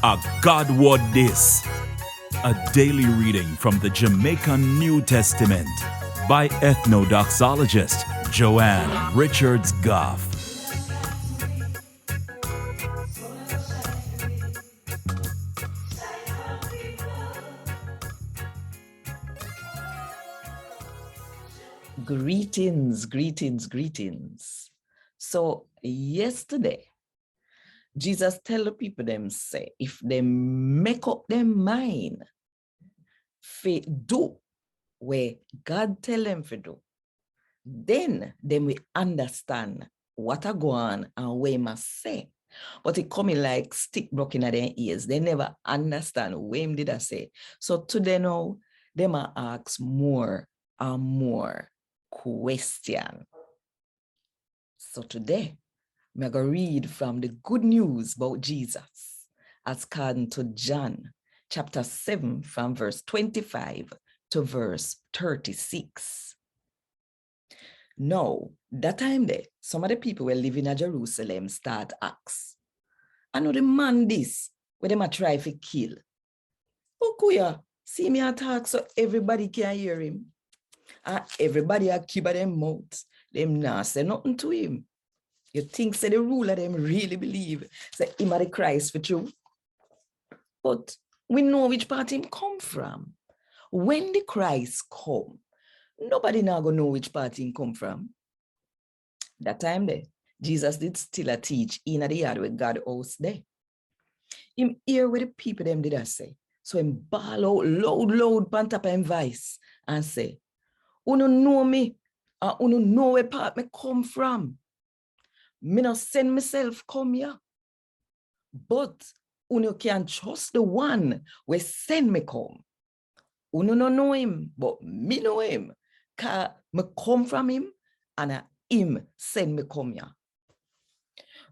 A God WOD this. A daily reading from the Jamaican New Testament by Ethnodoxologist Joanne Richards Goffe. Greetings. So yesterday, Jesus tell the people them say, if they make up their mind, fi do where God tell them to do, then we understand what I go on and what I must say. But it coming like stick broken at their ears. They never understand what did I say. So today now, they might ask more and more question. So today, I'm going to read from the good news about Jesus as according to John chapter 7 from verse 25 to verse 36. Now, that time there, some of the people were living in Jerusalem start ask, I know the man this, where them a try to kill. Okuya, see me attack so everybody can hear him. And everybody a keep them mouth. Them not say nothing to him. You think say the ruler them really believe say him are the Christ for true. But we know which part him come from. When the Christ come, nobody now gonna know which part him come from. That time there, Jesus did still a teach in the yard with God house there. Him hear what the people them did I say. So him bawl out loud pant up him voice and say, "Uno know me, and uno know where part me come from. Me not send myself come here. But uno can trust the one where send me come. Uno no know him, but me know him. Cause me come from him, and him send me come here."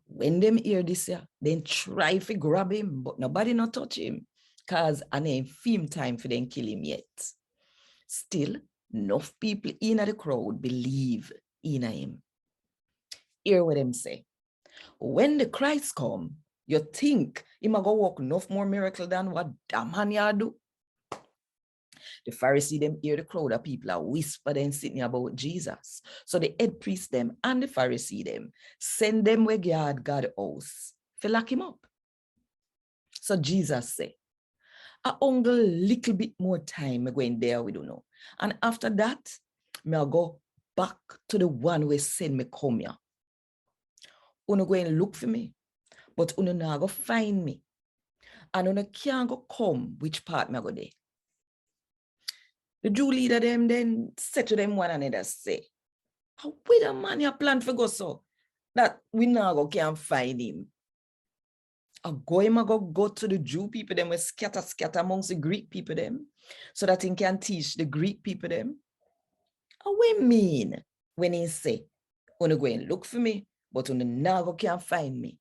When them hear this, then try to grab him, but nobody not touch him, cause an ain't film time for them kill him yet. Still, enough people in the crowd believe in him. Hear what them say. When the Christ come, you think he might go work enough more miracle than what that man ya do? The Pharisee them hear the crowd of people are whisper them sitting about Jesus. So the head priest them and the Pharisee them send them where God house to lock him up. So Jesus say, I only little bit more time going there we don't know. And after that, I'll go back to the one who send me come here. Uno go and look for me, but uno now go find me. And uno can't go come which part me go there. The Jew leader them then said to them one another, say, how with a man you plan for go so that we now go can't find him? I go to the Jew people them we scatter amongst the Greek people them so that he can teach the Greek people them. What we mean when he say, uno go and look for me, but uno now go can't find me.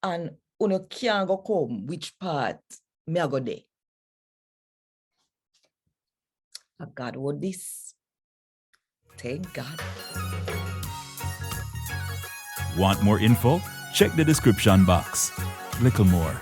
And uno can't go come which part me I go there. A God WOD this. Thank God. Want more info? Check the description box. Little more.